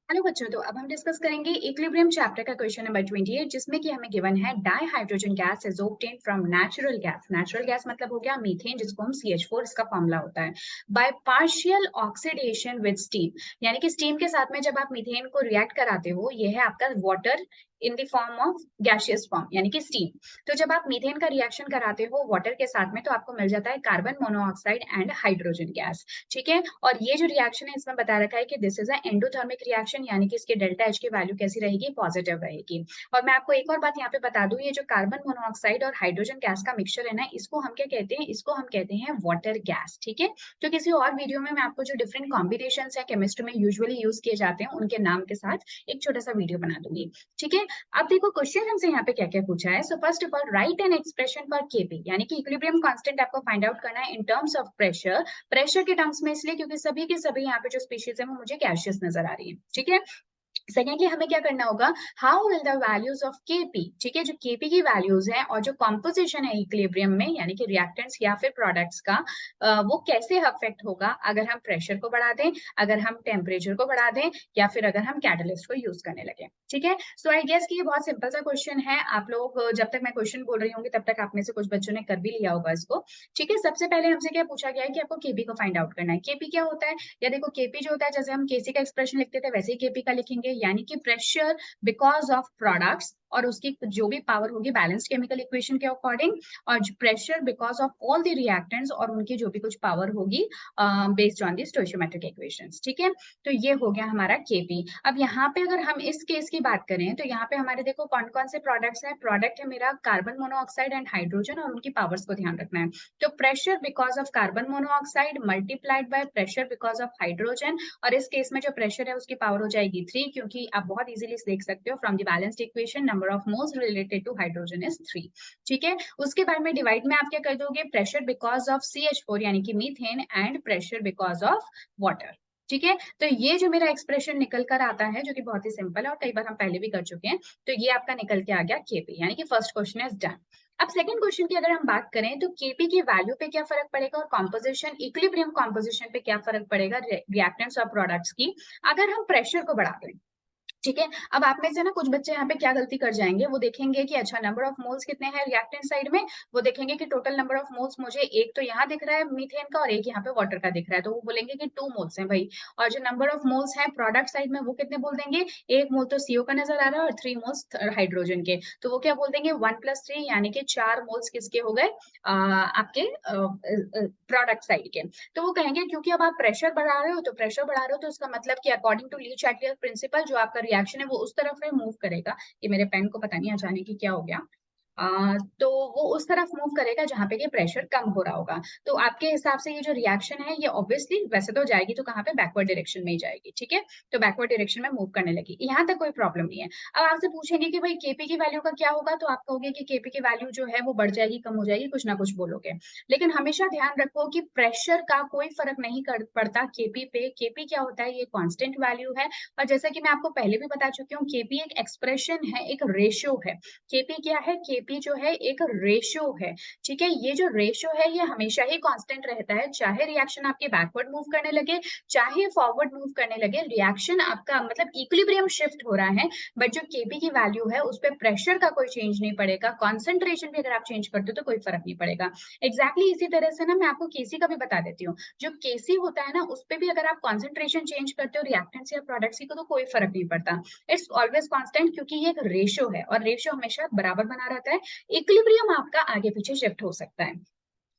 Hello बच्चों, तो अब हम डिस्कस करेंगे इक्विलिब्रियम चैप्टर का क्वेश्चन नंबर 28 जिसमें कि हमें गिवन है di hydrogen gas is obtained from natural gas. Natural gas मतलब हो गया मीथेन, जिसको हम CH4 इसका फॉर्मूला होता है, by partial oxidation with steam. यानी कि स्टीम के साथ में जब आप मीथेन को रिएक्ट कराते हो, ये है आपका water in the form of gaseous form यानी कि स्टीम। तो जब आप मीथेन का रिएक्शन कराते हो वाटर के साथ में, तो आपको मिल जाता है carbon monoxide and hydrogen gas. ठीक है, और ये जो रिएक्शन है इसमें बता रखा है कि this is a endothermic reaction, यानी कि इसके डेल्टा एच की वैल्यू कैसी रहेगी, पॉजिटिव रहेगी। और मैं आपको एक और बात यहाँ पे बता दूं, ये जो कार्बन मोनोऑक्साइड और हाइड्रोजन गैस का मिक्सचर है ना, इसको हम क्या कहते हैं, इसको हम कहते हैं वाटर गैस। ठीक है, तो किसी और वीडियो में मैं आपको जो डिफरेंट कॉम्बिनेशन है केमिस्ट्री में यूजुअली यूज किए जाते हैं उनके नाम के साथ एक छोटा सा वीडियो बना दूंगी। ठीक है, अब देखो क्वेश्चन हमसे यहाँ पे क्या क्या पूछा है। So first of all right an expression for KP, यानी कि इक्विलिब्रियम कांस्टेंट आपको फाइंड आउट करना है in terms of pressure. Pressure के टर्म्स में इसलिए क्योंकि सभी के सभी यहाँ पे जो स्पीशीज है वो मुझे गैसियस नजर आ रही है। ठीक है, सेकेंडली हमें क्या करना होगा, how will the values of KP. ठीक है, जो केपी की वैल्यूज है और जो कॉम्पोजिशन है इक्विलिब्रियम में यानी कि रिएक्टेंट्स या फिर प्रोडक्ट्स का, वो कैसे अफेक्ट होगा अगर हम प्रेशर को बढ़ा दें, अगर हम टेम्परेचर को बढ़ा दें, या फिर अगर हम कैटलिस्ट को यूज करने लगे। ठीक है, सो आई गेस कि ये बहुत सिंपल सा क्वेश्चन है। आप लोग जब तक मैं क्वेश्चन बोल रही होंगी तब तक आप में से कुछ बच्चों ने कर भी लिया होगा इसको। ठीक है, सबसे पहले हमसे क्या पूछा गया है कि आपको केपी को फाइंड आउट करना है। केपी क्या होता है, या देखो केपी जो होता है, जैसे हम केसी का एक्सप्रेशन लिखते थे वैसे ही केपी का लिखेंगे, यानी कि प्रेशर बिकॉज ऑफ प्रोडक्ट्स, और उसकी जो भी पावर होगी बैलेंस्ड केमिकल इक्वेशन के अकॉर्डिंग, और pressure because of all the reactants और उनकी जो भी कुछ पावर होगी बेस्ड ऑन दी स्टोइचियोमेट्रिक इक्वेशंस। ठीक है, तो ये हो गया हमारा केपी। अब यहाँ पे अगर हम इस केस की बात करें तो यहाँ पे हमारे देखो कौन कौन से प्रोडक्ट्स हैं। प्रोडक्ट है मेरा कार्बन मोनोऑक्साइड एंड हाइड्रोजन, और उनकी पावर्स को ध्यान रखना है। तो pressure because of carbon monoxide multiplied by pressure because of hydrogen, और इस केस में जो प्रेशर है उसकी पावर हो जाएगी 3, क्योंकि आप बहुत इजीली देख सकते हो from the balanced equation number of moles related to hydrogen is 3। ठीक है, उसके बाद में डिवाइड में आप क्या कर दोगे, प्रेशर बिकॉज ऑफ CH4 यानी कि methane and pressure because of water. ठीक है, तो ये जो मेरा एक्सप्रेशन निकल कर आता है, जो कि बहुत ही सिंपल है और कई बार हम पहले भी कर चुके हैं, तो ये आपका निकल के आ गया केपी, यानी कि फर्स्ट क्वेश्चन इज डन। अब सेकंड क्वेश्चन की अगर हम बात करें तो केपी की वैल्यू पे क्या फर्क पड़ेगा और कॉम्पोजिशन इक्विलिब्रियम कॉम्पोजिशन पे क्या फर्क पड़ेगा रिएक्टेंट्स और प्रोडक्ट्स की, अगर हम प्रेशर को बढ़ा दें। ठीक है, अब आप में से ना कुछ बच्चे यहाँ पे क्या गलती कर जाएंगे, वो देखेंगे कि अच्छा नंबर ऑफ मोल्स कितने हैं रिएक्टेंट साइड में, वो देखेंगे कि टोटल नंबर ऑफ मोल्स मुझे एक तो यहाँ दिख रहा है मीथेन का और एक यहाँ पे वाटर का दिख रहा है, तो वो बोलेंगे कि 2 मोल्स हैं भाई। और जो नंबर ऑफ मोल्स हैं प्रोडक्ट साइड में वो कितने बोल देंगे, 1 मोल तो CO का नजर आ रहा है और 3 मोल्स हाइड्रोजन के, तो वो क्या बोल देंगे 1 + 3, यानी कि 4 मोल्स किसके हो गए, आपके प्रोडक्ट साइड के। तो वो कहेंगे क्योंकि अब आप प्रेशर बढ़ा रहे हो, तो प्रेशर बढ़ा रहे हो तो उसका मतलब कि according to le Chatelier principle जो आपका रिएक्शन है वो उस तरफ में मूव करेगा। ये मेरे पेन को पता नहीं अचानक ही क्या हो गया। तो वो उस तरफ मूव करेगा जहां पे ये प्रेशर कम हो रहा होगा। तो आपके हिसाब से ये जो रिएक्शन है ये ऑब्वियसली वैसे तो जाएगी तो कहाँ पे, बैकवर्ड डायरेक्शन में ही जाएगी। ठीक है, तो बैकवर्ड डायरेक्शन में मूव करने लगी, यहाँ तक कोई प्रॉब्लम नहीं है। अब आपसे पूछेंगे कि भाई केपी की वैल्यू का क्या होगा, तो आप कहोगे कि केपी की वैल्यू जो है वो बढ़ जाएगी कम हो जाएगी, कुछ ना कुछ बोलोगे। लेकिन हमेशा ध्यान रखो कि प्रेशर का कोई फर्क नहीं पड़ता केपी पे। केपी क्या होता है, ये कॉन्स्टेंट वैल्यू है, और जैसा कि मैं आपको पहले भी बता चुकी हूँ केपी एक एक्सप्रेशन है, एक रेशियो है। केपी क्या है, केपी जो है एक रेशियो है। ठीक है, ये जो रेशियो है ये हमेशा ही कांस्टेंट रहता है, चाहे रिएक्शन आपके बैकवर्ड मूव करने लगे चाहे फॉरवर्ड मूव करने लगे, रिएक्शन आपका मतलब इक्विलिब्रियम शिफ्ट हो रहा है। बट जो केपी की वैल्यू है उस पर प्रेशर का कोई चेंज नहीं पड़ेगा, कॉन्सेंट्रेशन भी अगर आप चेंज करते हो तो कोई फर्क नहीं पड़ेगा। एग्जैक्टली इसी तरह से ना मैं आपको केसी का भी बता देती हूँ। जो केसी होता है ना उस पर भी अगर आप कॉन्सेंट्रेशन चेंज करते हो रिएक्टेंट्स या प्रोडक्ट्स की, तो कोई फर्क नहीं पड़ता, इट्स ऑलवेज कांस्टेंट, क्योंकि ये एक रेशियो है और रेशियो हमेशा बराबर बना रहता है। इक्विलिब्रियम आपका आगे पीछे शिफ्ट हो सकता है।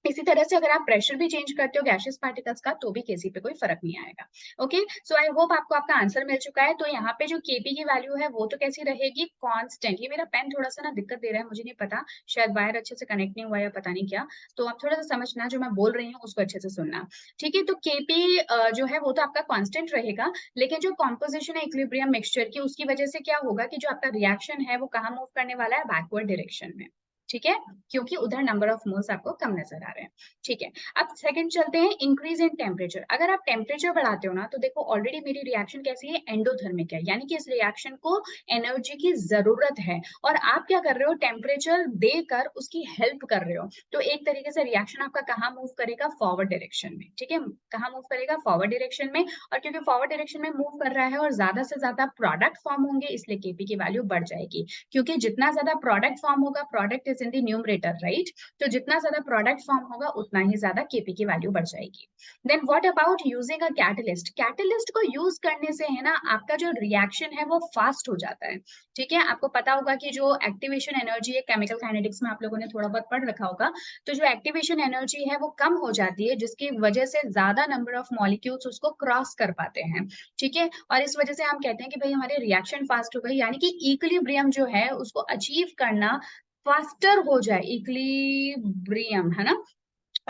इसी तरह से अगर आप प्रेशर भी चेंज करते हो गैसियस पार्टिकल्स का तो भी केसी पे कोई फर्क नहीं आएगा। ओके, सो आई होप आपको आपका आंसर मिल चुका है। तो यहाँ पे जो केपी की वैल्यू है वो तो कैसी रहेगी, कांस्टेंट। ये मेरा पेन थोड़ा सा ना दिक्कत दे रहा है, मुझे नहीं पता, शायद वायर अच्छे से कनेक्ट नहीं हुआ या पता नहीं क्या, तो आप थोड़ा सा समझना, जो मैं बोल रही हूँ उसको अच्छे से सुनना। ठीक है, तो केपी जो है वो तो आपका कांस्टेंट रहेगा, लेकिन जो कॉम्पोजिशन है इक्विलिब्रियम मिक्सचर की उसकी वजह से क्या होगा कि जो आपका रिएक्शन है वो कहाँ मूव करने वाला है, बैकवर्ड डायरेक्शन में। ठीक है, क्योंकि उधर नंबर ऑफ मोल्स आपको कम नजर आ रहे हैं। ठीक है, अब सेकंड चलते हैं, इंक्रीज इन टेम्परेचर। अगर आप टेम्परेचर बढ़ाते हो ना, तो देखो ऑलरेडी मेरी रिएक्शन कैसी है, एंडोथर्मिक है, यानी कि इस रिएक्शन को एनर्जी की जरूरत है, और आप क्या कर रहे हो, टेम्परेचर देकर उसकी हेल्प कर रहे हो। तो एक तरीके से रिएक्शन आपका कहाँ मूव करेगा, फॉरवर्ड डायरेक्शन में। ठीक है, कहाँ मूव करेगा, फॉरवर्ड डायरेक्शन में। और क्योंकि फॉरवर्ड डायरेक्शन में मूव कर रहा है और ज्यादा से ज्यादा प्रोडक्ट फॉर्म होंगे, इसलिए केपी की वैल्यू बढ़ जाएगी, क्योंकि जितना ज्यादा प्रोडक्ट फॉर्म होगा, product is in the numerator, right, तो जितना ज्यादा प्रोडक्ट फॉर्म होगा उतना ही ज्यादा केपी की वैल्यू बढ़ जाएगी। Then what about using a catalyst. Catalyst को यूज करने से है ना, आपका जो रिएक्शन है वो फास्ट हो जाता है। ठीक है, आपको पता होगा कि जो एक्टिवेशन एनर्जी है, केमिकल काइनेटिक्स में आप लोगों ने थोड़ा बहुत पढ़ रखा होगा, तो जो एक्टिवेशन एनर्जी है वो कम हो जाती है, जिसकी वजह से ज्यादा नंबर ऑफ मॉलिक्यूल्स उसको क्रॉस कर पाते हैं। ठीक है, और इस वजह से हम कहते हैं कि भाई हमारी रिएक्शन फास्ट हो गई, यानी कि इक्विलिब्रियम जो है उसको अचीव करना फास्टर हो जाए, इक्विलिब्रियम है ना,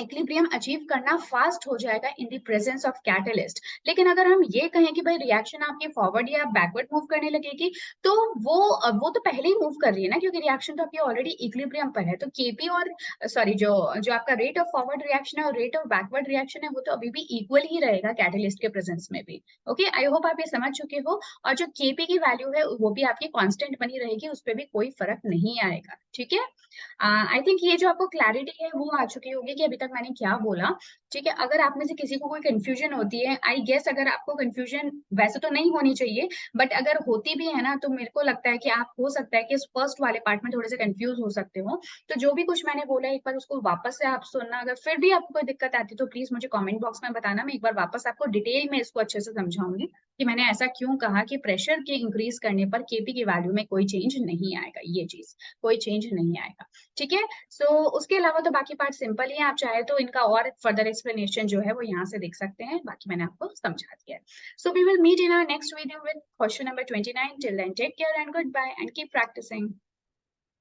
इक्विलिब्रियम अचीव करना फास्ट हो जाएगा in the presence of catalyst. लेकिन अगर हम ये कहें कि भाई रिएक्शन आपकी फॉरवर्ड या बैकवर्ड मूव करने लगेगी, तो वो तो पहले ही मूव कर रही है ना, क्योंकि रिएक्शन तो आपकी ऑलरेडी इक्विलिब्रियम पर है। तो केपी और सॉरी, जो जो आपका रेट ऑफ फॉरवर्ड रिएक्शन है और रेट ऑफ बैकवर्ड रिएक्शन है, वो तो अभी भी इक्वल ही रहेगा कैटलिस्ट के प्रेजेंस में भी। ओके, आई होप आप ये समझ चुके हो। और जो केपी की वैल्यू है वो भी आपकी कांस्टेंट बनी रहेगी, उस पर भी कोई फर्क नहीं आएगा। ठीक है, आई थिंक ये जो आपको क्लैरिटी है वो आ चुकी होगी कि अभी तक मैंने क्या बोला। ठीक है, अगर आप में से किसी को कोई कंफ्यूजन होती है, आई गेस अगर आपको कंफ्यूजन वैसे तो नहीं होनी चाहिए, बट अगर होती भी है ना, तो मेरे को लगता है कि आप हो सकता है कि इस फर्स्ट वाले पार्ट में थोड़े से कंफ्यूज हो सकते हो। तो जो भी कुछ मैंने बोला एक बार उसको वापस से आप सुनना, अगर फिर भी आपको कोई दिक्कत आती है तो प्लीज मुझे कमेंट बॉक्स में बताना, मैं एक बार वापस आपको डिटेल में इसको अच्छे से समझाऊंगी कि मैंने ऐसा क्यों कहा कि प्रेशर के इंक्रीज करने पर केपी की वैल्यू में कोई चेंज नहीं आएगा, ये चीज कोई चेंज नहीं आएगा। ठीक है, सो उसके अलावा तो बाकी पार्ट सिंपल ही है, आप चाहे तो इनका और फर्दर एक्सप्लेनेशन जो है वो यहाँ से देख सकते हैं, बाकी मैंने आपको समझा दिया है। So we will meet in our next video with question number 29। Till then take care and goodbye and keep practising.